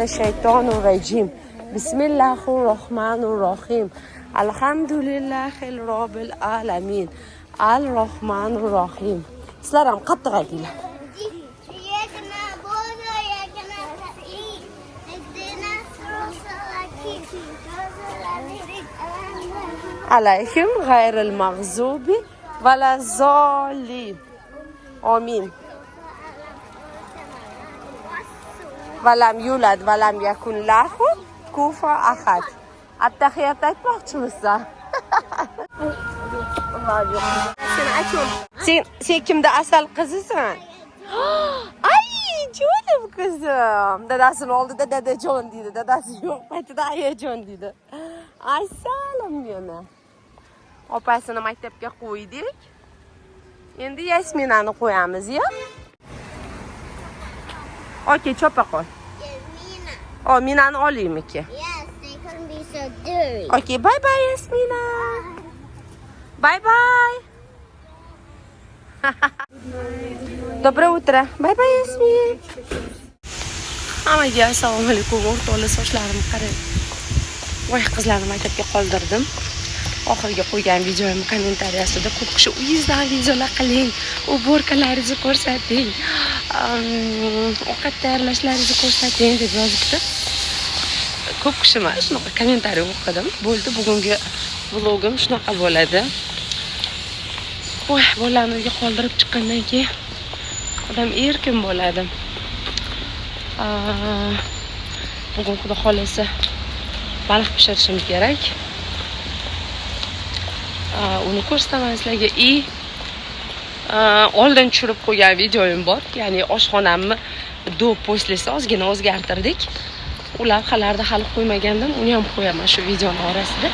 الشيطان الرجيم بسم الله الرحمن الرحيم الحمد لله رب العالمين الرحمن الرحيم. Sizlar ham qattiq aytinglar. عليهم غير المغضوب ولا الضالين آمين. ولم يولد ولم يكن له كفوا أحد. التحيات aytmoqchimisan? Sen kimda asal qizisan? Ay, jo'nim qizim. Dadasini oldida dadajon deydi. Dadasi yo'q paytida ayajon deydi. Assalom meni. Opasini maktabga qo'ydik. Endi Yasminani qo'yamiz, ya. Okey, chopa qo'y. Oh, Minani olaymi-ki? Yes, they couldn't be so dirty. Okey, bye bye Yasmina. Bye bye. Доброе утро. Bye bye Yasmin. Hammaga assalomu alaykum. O'rtoqlar, sochlarimni qarang. Voy, qizlarni maktabga qoldirdim. Oxirgi qo'ygan videoim kommentariyasida ko'p kishi uyingizdan videolar qiling, uborkalaringizni ko'rsating, ovqat tayyorlashlaringizni ko'rsating deb yozibdi. Ko'p kishi mana shunaqa kommentariy o'qidim. Bo'ldi, bugungi vlogim shunaqa bo'ladi. Voy, bolalarni uyga qoldirib chiqqandan keyin odam erkin bo'ladi. Bugun xudo xolasa baliq pishirishim kerak. Uni ko'rsataman sizlarga. Oldin tushirib qo'ygan videoim bor. Ya'ni oshxonamni do poslisi ozgina o'zgartirdik. U lavhalarni hali qo'ymagandim. Uni ham qo'yaman shu videoning orasida.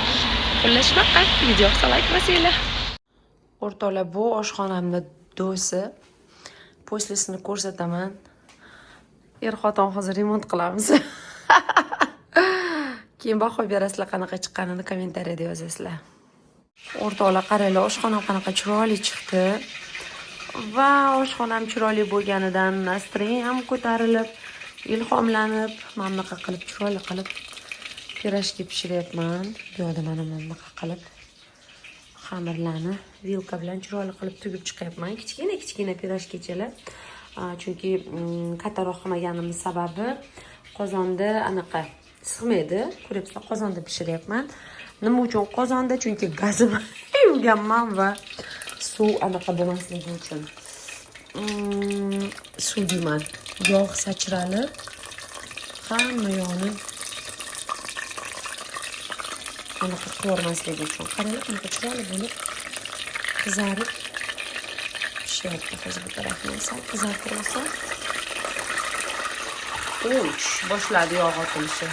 Xullas shunaqa video qilsa like bosinglar. O'rtoqlar, bu oshxonamni do'si. Poslisini ko'rsataman. Er-xotin hozir remont qilamiz. Keyin baho berasizlar qanaqa chiqqanini kommentariyada yozasizlar. O'rtoqlar, qaranglar, oshxonam qanaqa chiroyli chiqdi. Va oshxonam chiroyli bo'lganidan nastroyem ham ko'tarilib, ilhomlanib, mana bunaqa qilib chiroyli qilib pirojki pishiryapman. Bu yerda mana bunaqa qilib xamirlarni vilka bilan chiroyli qilib tugib chiqyapman. Kichkina pirojkichalar. Chunki kattaroq qilmaganimiz sababi qozonda anaqa sig'maydi. Ko'ryapsizlar, qozonda pishiryapman. Nima uchun qozonda? Chunki gazim yuvganman va suv anaqa bo'lmasligi uchun. Suv deyman, yog' sachralib hamma yo'ni anaqa ko'rmasligi uchun. Qaranglar, qanaqa chiroyli bo'lib qizarib pishyapti. Hozir bu tarafini sal qizartirib olsam. Uch, boshladi yog' otilishi.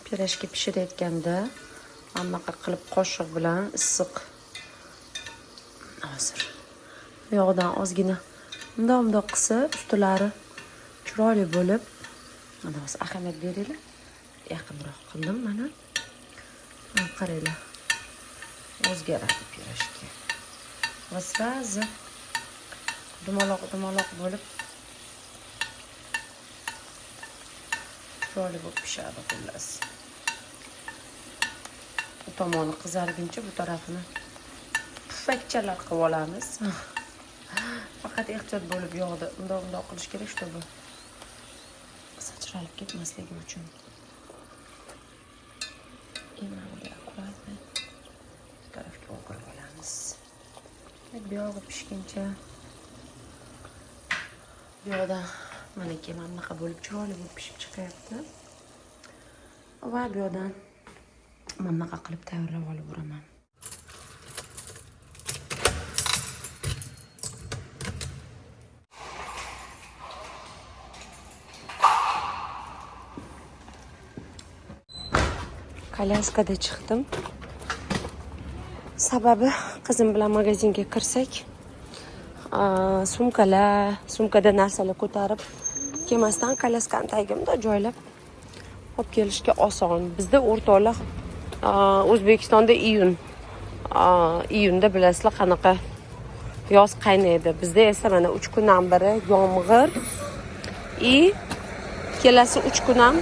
Pirojki pishirayotganda mana bunaqa qilib qoshiq bilan issiq hozir yog'dan ozgina mundoq qilsa ustilari chiroyli bo'lib, mana hozir ahamiyat beringlar. Yaqinroq qildim mana. Qaranglar. O'zgaradi pirojki. Va srazi dumaloq bo'lib chiroyli bo'lib pishadi xullas. Bu tomoni qizarguncha bu tarafini pufakchalar qilib olamiz. Faqat ehtiyot bo'lib yog'da undoq qilish kerak, чтобы sachralib ketmasligi uchun. Mana akkuratni tarafga o'qirib olamiz. Bu yog'i pishguncha bu yoqda mana bunaqa bo'lib chiroyli bo'lib pishib chiqyapti. Va bu yoqdan mana bunaqa qilib tayyorlab olib uraman. Kolyaskada chiqdim. Sababi qizim bilan magazinga kirsak, sumkada narsalar ko'tarib kelmasdan kolyaskani tagimda joylab olib kelishga oson. Bizda o'rtoqlar O'zbekistonda iyunda bilasizlar qanaqa yoz qaynaydi. Bizda esa mana 3 kundan beri yomg'ir kelasi 3 kun ham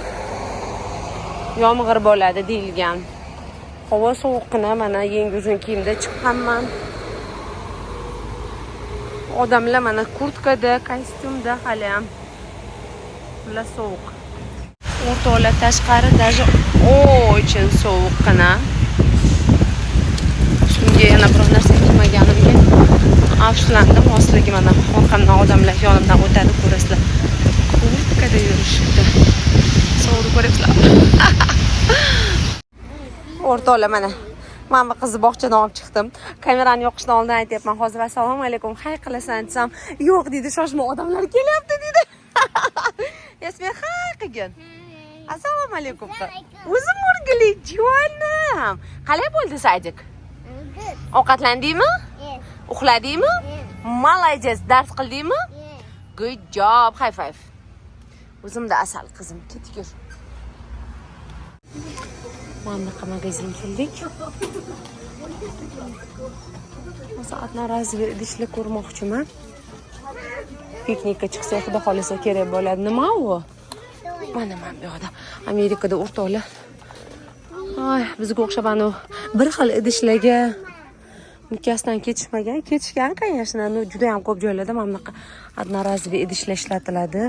yomg'ir bo'ladi deyilgan. Havo sovuqqina, mana yangi uzun kiyimda chiqqanman. Odamlar mana kurtkada, kostyumda hali ham. Bular sovuq. O'rtoqlar tashqari даже очень sovuqqina. Shunga yana biror narsa kiymaganimga afsuslandim. Osligi mana orqamdan odamlar yonimdan o'tadi, ko'rasizlar. Kurtkada yurishibdi. Sovuqni ko'ryapsizlar. O'rtoqlar mana men va qizni bog'chadan olib chiqdim. Kamerani yoqishdan oldin aytayapman. Hozir assalomu alaykum, hay qilasan desam, yo'q dedi, shoshma odamlar kelyapti dedi. Yasmin hay qilgin. Assalomu alaykum. O'zim o'rgili jonim. Qalay bo'ldi sadik? Good. Ovqatlandingmi? Yes. Uxladingmi? Молодец. Dars qildingmi? Good job. High five. O'zimda asal qizim. Ketib yur. Mana magazin keldik. Soatni razvi idishli ko'rmoqchiman. Piknikka chiqsak, xudo xolisa kerak bo'ladi. Nima u? Mana bu yoqda Amerikada o'rtoqlar. Ay, bizga o'xshab anu bir xil idishlarga mukkasidan ketishgan конечно, juda ham ko'p joylarda mana bunaqa одноразовый idishlar ishlatiladi.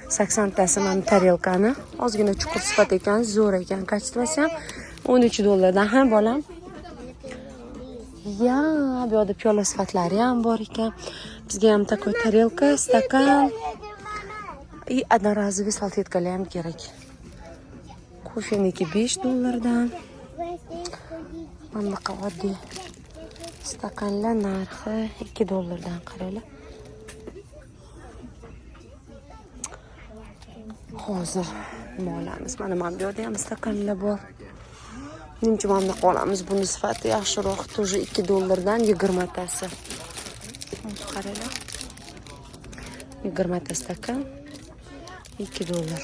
80 tasi mana tarelkani, ozgina chuqur sifat ekan, zo'r ekan, kачествоsi ham $13 ham bolam. Ya, bu yerda piyola sifatlari ham bor ekan. Bizga ham такой tarelka, stakan и одноразовый salfetkalar ham kerak. Kofeniki $5. Mana oddiy stakanlar narxi $2 qaranglar. Hozir nima olamiz? Mana bu yerda ham stakanlar bor. Menimcha mana bunaqa olamiz. Buni sifati yaxshiroq, тоже $2 20 tasi. Qaranglar. 20 ta stakan $2.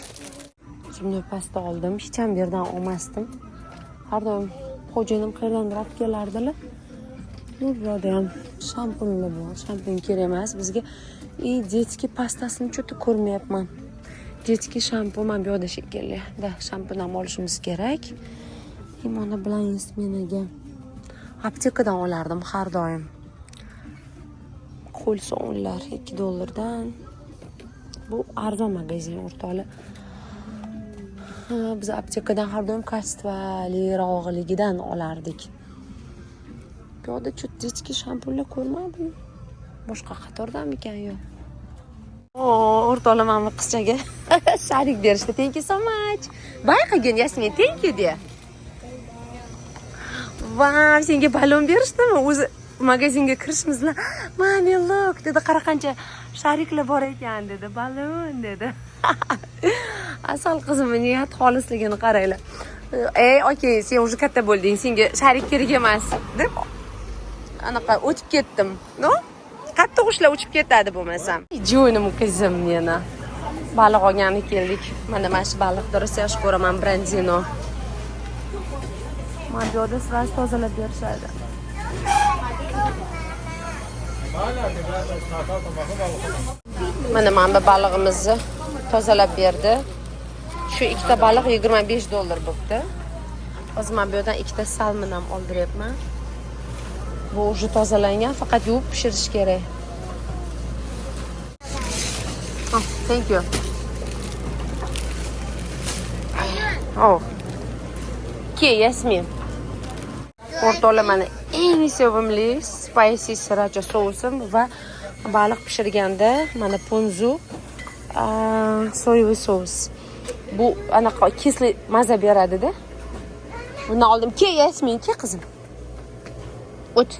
Shunday pasta oldim. Hech ham bu yerdan olmasdim. Har doim xo'jayinim qayerdandir olib kelardilar. Bu yerda ham shampunlar bor. Shampun kerak emas bizga. Детский pastasini cho'ta ko'rmayapman. Детский shampun mana bu yerda shekilli. Da, shampun ham olishimiz kerak. Mana bilan Yasminaga aptekadan olardim har doim. Qo'l sovunlar $2. Bu arzon magazin o'rtoqlar. Biz aptekadan har doim kачестволirog'ligidan olardik. Bu yerda cho'tdechki shampunlar ko'rmadim. Boshqa qatordanmikan yo'q. O'rtoqlar mana qizchaga sharik berishdi. Thank you so much. Bay qilgin Yasmin, thank you de. Wow, senga balon berishdimi? O'zi magazinga kirishimizda, "Mami, look" dedi, "Qara qancha shariklar bor ekan" dedi. "Balon" dedi. Asal qizimning niyat xolisligini qaranglar. Okay, sen уже katta bo'lding, senga sharik kerak emas deb anaqa o'tib ketdim. No? Qattiq ushlar uchib ketadi bo'lmasam. Jonim qizim meni. Baliq olgani keldik. Mana shu baliqni rosa yaxshi ko'raman, Brandino. Mana bu yerda sirasi tozalab berishadi. Mana balig'imizni tozalab berdi. Shu ikkita baliq $25 bo'pti. Hozir men bu yerdan ikkita salmon ham oldiryapman. Bu уже tozalangan, faqat yuvib pishirish kerak. Oh, thank you. Oh. Yasmin. O'rtoqlar mana eng sevimli spicy sriracha sousim va baliq pishirganda mana ponzu soyavый sous. Bu anaqa kesli maza beradi-da. Buni oldim. Yasmin, qizim. O't.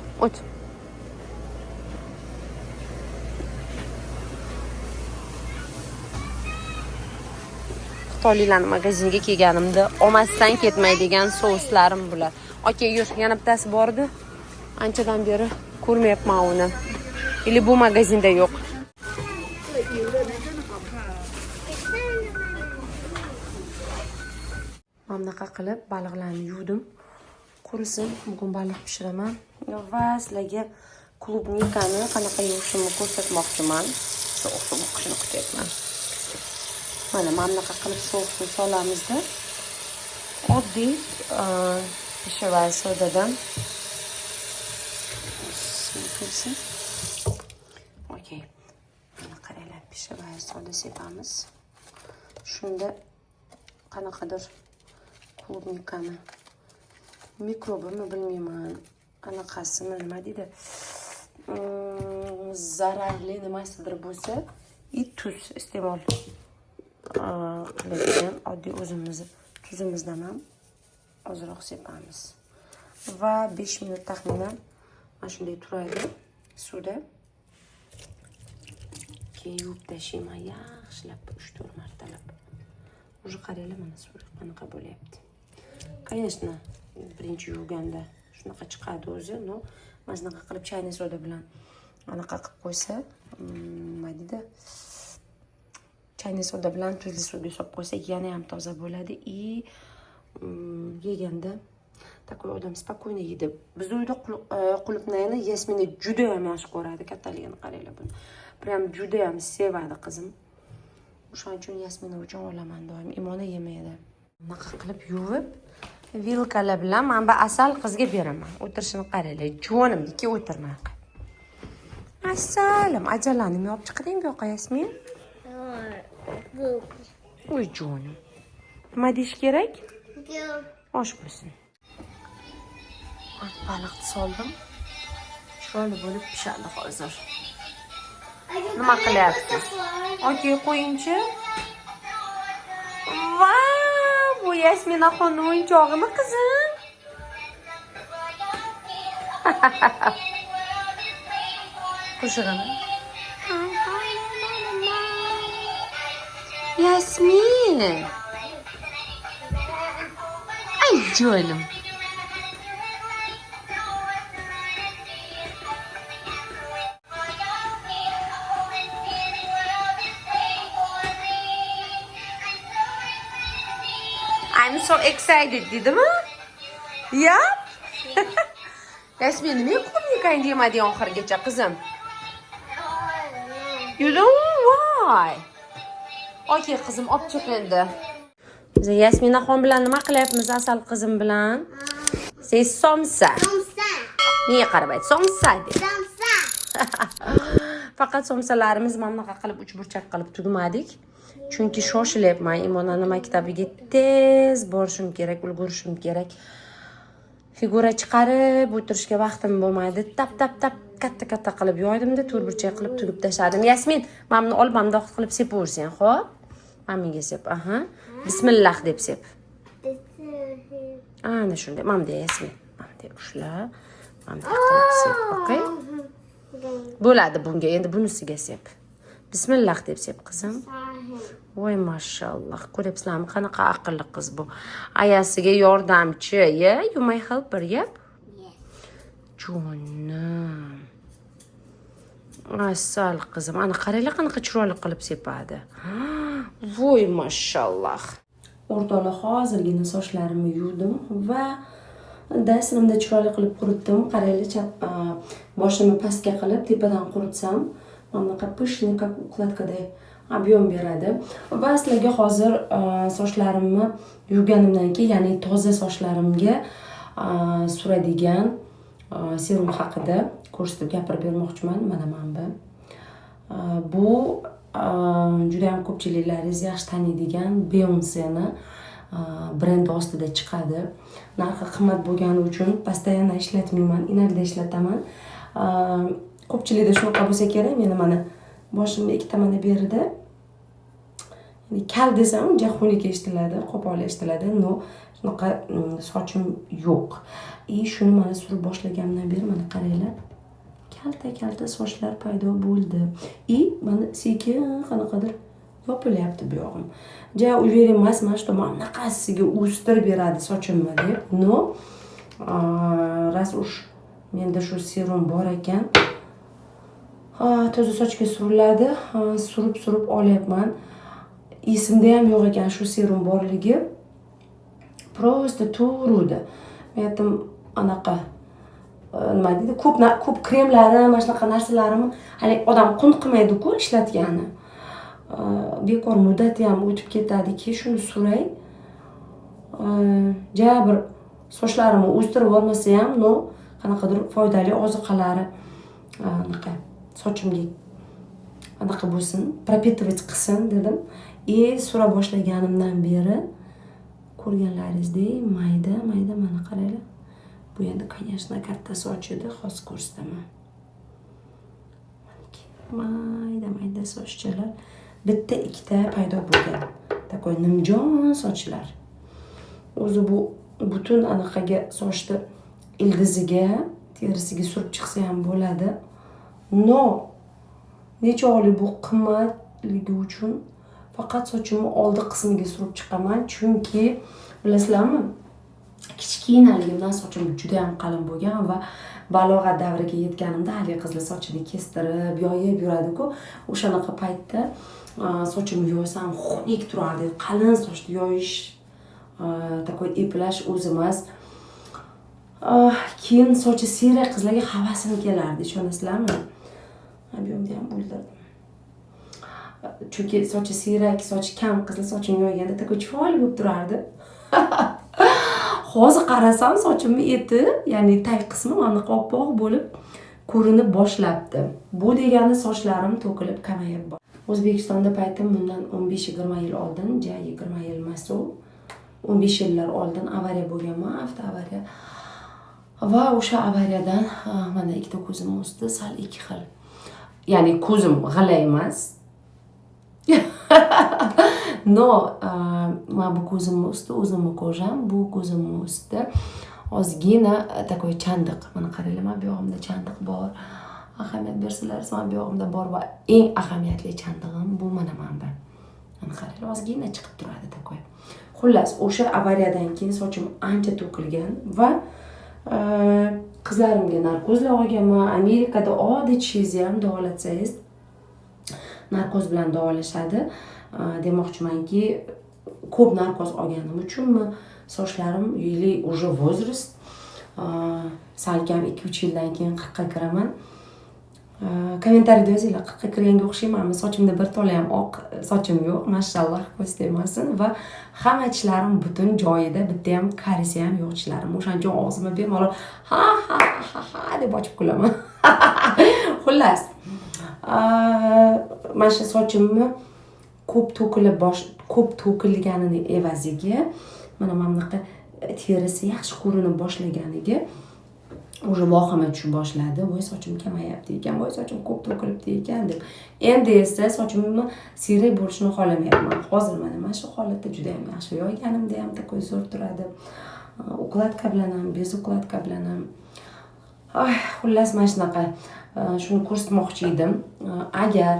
Xitoyliklarning magazinga kelganimda olmasdan ketmaydigan souslarim bular. Okay, yur, yana bittasi bor-edi. Anchadan beri ko'rmayapman uni. Ili bu magazinda yo'q. bunaqa qilib baliqlarni yuvdim. Qurisin, bugun baliq pishiraman va sizlarga klubnikani qanaqa yuvishimni ko'rsatmoqchiman. Sousni o'qishini kutyapman. Mana bunaqa qilib sousni solamizda. Oddiy pishirgan sodadan. Okey. Mana qaranglar, pishirgan soda sepamiz. Shunda qanaqadir klubnikani mikrobimi bilmayman. Anaqasimi nima deydi? Zararli nimasidir bo'lsa, tuz iste'mol qiladigan oddiy o'zimiz tuzimizdan ham ozroq sepamiz. Va 5 minut taxminan mana shunday turadi suvda. Keyin yuvib tashlayman yaxshilab 3-4 martalab. Уже qaranglar, mana suv qanaqa bo'lyapti. Конечно, birinchi yuvganda shunaqa chiqadi o'zi, no, mana shunaqa qilib chaynak soda bilan anaqa qilib qo'ysa, nima deydi? Chaynak soda bilan tuzli suvga solib qo'ysa, yana ham toza bo'ladi yeganda такой odam spokойно yeydi. Biz uyda qulupnayni Yasmina juda ham yaxshi ko'radi, kattaligini qaranglar buni. Prям juda ham sevadi qizim. O'shaning uchun Yasmina uchun olaman doim. Imona yemaydi. Bunaqa qilib yuvib, vilkalar bilan men bu asal qizga beraman. O'tirishini qaranglar, jonimniki o'tirmay. Asalim, ajalanimni olib chiqding bu yoqqa Yasmin? Voy jonim. Nima deyish kerak? Osh bo'lsin. Baliqni soldim. Chiroyli bo'lib pishadi hozir. Nima qilyapsiz? Okey, qo'yingchi. Vau, bu Yasmina xonim o'yinchog'imi qizim? Qo'shig'ini. Yasmin. Ay jonim. I'm so excited, dedimi? Yeah? Yasmin, nima klubnikani yemading oxirgacha qizim? You don't why? Okey, qizim, olib chiq endi. Biz Yasmina xon bilan nima qilyapmiz asal qizim bilan? Siz somsa. Nega qaramaydi? Somsa de. Faqat somsalarimiz mana bunaqa qilib 3 burchak qilib tugmadik. Chunki shoshilyapman. Imonani maktabiga tez borishim kerak, ulgurishim kerak. Figura chiqarib o'tirishga vaqtim bo'lmadi. Tap katta qilib yoydimda, to'rtburchak qilib tugib tashladim. Yasmin, mana buni olib mamdoq qilib sepaversan, xo'p? Mamiga sep, aha. Bismillah deb sep. Ana shunday, mamda Yasmin. Mamda ushla. Mamda qilib sep, okey? Bo'ladi bunga, endi bunisiga sep. Bismillah deb sep, qizim. Voy mashalloh, ko'ryapsizlarmi qanaqa aqlli qiz bu. Ayasiga yordamchi, yeah? You my helper, yep? Yes. Jonim. Asal qizim, ana qaranglar qanaqa chiroyli qilib sepadi. Voy mashalloh. O'rtoqlar, hozirgina sochlarimni yuvdim va dastimda chiroyli qilib quritdim. Qaranglar, boshimni pastga qilib tepadan quritsam, mana bunaqa pishni как укладкаday объем beradi. Va sizlarga hozir sochlarimni yuvganimdan keyin, ya'ni toza sochlarimga suradigan serum haqida ko'rsatib gapirib bermoqchiman. Mana bu. Bu juda ham ko'pchiliklaringiz yaxshi taniydigan Beyoncé'ni brendi ostida chiqadi. Narxi qimmat bo'lgani uchun постоянно ishlatmayman, inakda ishlataman. Ko'pchilikda shunaqa bo'lsa kerak, meni mana boshimni ikki tomoni berida kal desam uncha xunuk eshitiladi, qo'pol eshitiladi. No, shunaqa sochim yo'q. Shuni mana surib boshlagandan beri mana qaranglar. Kalta sochlar paydo bo'ldi. Mana sekin qanaqadir yopilyapti bu yog'im. Ja uver emasman, что mana bunaqasiga o'stirib beradi sochimni deb. No, ras ush menda shu serum bor ekan. Toza sochga suriladi. Surib olyapman. Esimda ham yo'q ekan shu serum borligi. Просто turuvdi. Men aytdim, anaqa nima deydi, ko'p kremlari, mana shunaqa narsalarimni hali odam qun qilmaydi-ku ishlatgani. Bekor muddati ham o'tib ketadiki, shuni suray. Ja bir sochlarimni o'stirib olmasa ham, no qanaqadir foydali ozuqalari anaqa sochimga anaqa bo'lsin, пропитывать qilsin dedim. Sura boshlaganimdan beri ko'rganlaringizdek mayda mana qaranglar. Bu endi, конечно, katta soch edi, hozir ko'rsataman. Mayda sochchalar bitta ikkita paydo bo'lgan. Takoy nimjon sochlar. O'zi bu butun anaqaga sochni ildiziga, terisiga surib chiqsa ham bo'ladi. No, necha oylik bu qimmatligi uchun faqat sochimni oldi qismiga surib chiqaman, chunki bilasizlarmi, kichkinaligimdan sochim juda ham qalin bo'lgan va balog'at davriga yetganimda hali qizlar sochini kestirib, yoyib yuradi-ku. O'shanaqa paytda sochimni yoysam xunuk turardi. Qalin sochni yoyish, takoy eplash o'zimiz. Keyin sochi siyrak qizlarga havasim kelardi, ishonasizlarmi? Bu yerda ham o'ldirdim. Chunki sochi siyrak, sochi kam qizlar sochini yoyganda takoy chiroyli bo'lib turardi. Hozir qarasam sochimning eti, ya'ni tag qismi mana oppoq bo'lib ko'rinib boshlabdi. Bu degani sochlarim to'kilib kamayib bor. O'zbekistonda paytim bundan 15-20 yil oldin, 20 yil emas u. 15 yillar oldin avariya bo'lganman, avtoavariya. Va o'sha avariyadan mana ikkita ko'zim o'sdi, sal ikki xil. Ya'ni ko'zim g'ala emas. No, mana bu ko'zimni o'sdi, o'zimni ko'zim, bu ko'zimni o'sdi. Ozgina takoy chandiq. Mana qaranglar, mana bu yog'imda chandiq bor. Ahamiyat bersalar, mana bu yog'imda bor va eng ahamiyatli chandig'im bu mana bu. Mana qaranglar, ozgina chiqib turadi takoy. Xullas, o'sha avariyadan keyin sochim ancha to'kilgan va qizlarimga narkozlar olganman. Amerikada oddiy tishingizni ham davolatsangiz narkoz bilan davolashadi. Demoqchimanki, ko'p narkoz olganim uchunmi sochlarim yili уже возраст. Salkam 2-3 yildan keyin 40 ga kiraman. Kommentariyada yozinglar, 40 ga kirganga o'xshaymanmi? Sochimda bir tola ham oq sochim yo'q, mashalloh, ko'z tegmasin va hamma tishlarim butun joyida, bitta ham karisi ham yo'q tishlarim. O'shaning uchun og'zimga bemalol ha deb ochib kulaman. Xullas, mana shu sochimni ko'p to'kilganini evaziga mana bunaqa terisi yaxshi ko'rinib boshlaganiga o'sha vohama tushib boshladi. Voy, sochim kamayapti ekan, voy, sochim ko'p to'kilibdi ekan deb. Endi esa sochimni siyrak bo'lishini xohlamayapman. Hozir mana shu holatda juda ham yaxshi. Yoyganimda ham takoy zo'r turadi. Ukladka bilan ham, bez ukladka bilan ham. Xullas, mana shunaqa shuni ko'rsatmoqchi edim. Agar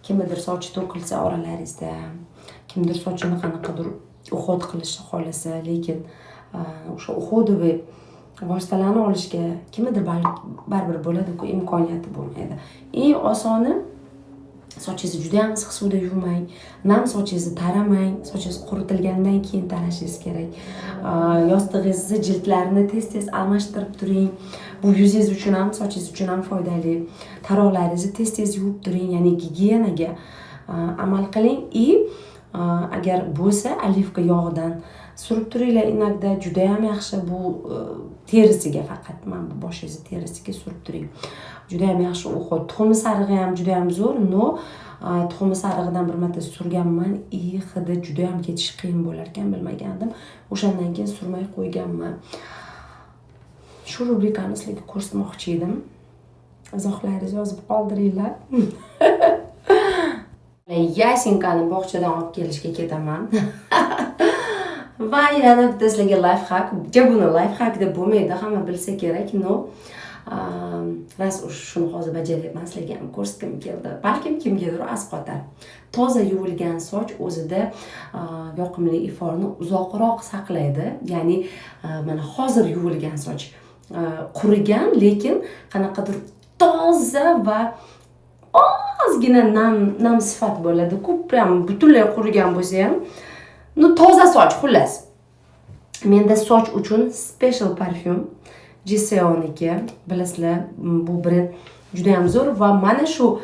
kimdir sochi to'kilsa oralaringizda, kimdir sochini qanaqadir uhod qilishni xohlasa, lekin o'sha uhodoviy vositalarni olishga kimdir baribir bo'ladi-ku, imkoniyati bo'lmaydi. Eng osoni, sochingizni juda ham issiq suvda yuvmang, nam sochingizni taramang, sochingiz quritilgandan keyin tarashingiz kerak. Yostig'ingizni jildlarini tez-tez almashtirib turing. Bu yuzingiz uchun ham, sochingiz uchun ham foydali. Taroqlaringizni tez-tez yuvib turing, ya'ni gigiyenaga amal qiling. Agar bo'lsa, olivka yog'idan surib turinglar. Inakda juda ham yaxshi. Bu terisiga faqat, mana bu boshingizni terisiga surib turing. Juda ham yaxshi o'xot. Tuxum sarig'i ham juda ham zo'r. No, tuxum sarig'idan bir marta surganman. Hidi juda ham ketish qiyin bo'lar ekan, bilmagandim. O'shandan keyin surmay qo'yganman. Shu rubrikani sizlarga ko'rsatmoqchi edim. Izohlaringizni yozib qoldiringlar. Yasinkani bog'chadan olib kelishga ketaman. Va yana bitta sizlarga life hack. Buni life hack deb bo'lmaydi, hamma bilsa kerak. No, ras shuni hozir bajaryapman, sizlarga ham ko'rsatgim keldi. Balkim kimgadir asqotar. Toza yuvilgan soch o'zida yoqimli iforni uzoqroq saqlaydi. Ya'ni mana hozir yuvilgan soch qurigan, lekin qanaqadir toza va ozgina nam sifat bo'ladi. Ko'p ham butunlay qurigan bo'lsa ham, toza soch xullas. Menda soch uchun special parfyum GCO'niki. Bilasizlar, bu brend juda ham zo'r va mana shu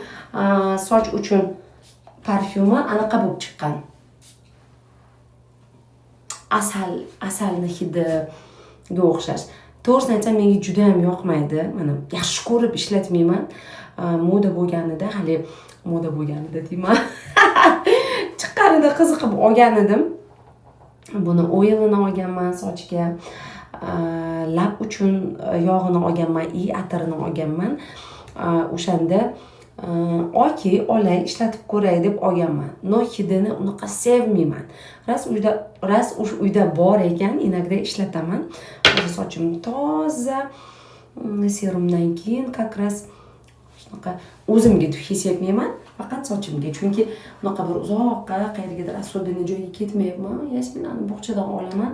soch uchun parfyumi anaqa bo'lib chiqqan. Asalni hidiga o'xshash. To'g'risini aytsam, menga juda ham yoqmaydi. Mana yaxshi ko'rib ishlatmayman. Moda bo'lganida, hali moda bo'lganida deyman. Chiqqanida qiziqib olgan edim. Buni oilini olganman sochga. Lab uchun yog'ini olganman, atirini olganman. O'shanda olay, ishlatib ko'ray deb olganman. No hidini unaqa sevmayman. Ras uyda bor ekan, inakda ishlataman. Hozir sochim toza. Serumdan keyin как раз shunaqa o'zimga his etmayman, faqat sochimga. Chunki unaqa bir uzoqqa qayergadir особенно joyga ketmayapman. Yasminani bog'chadan olaman.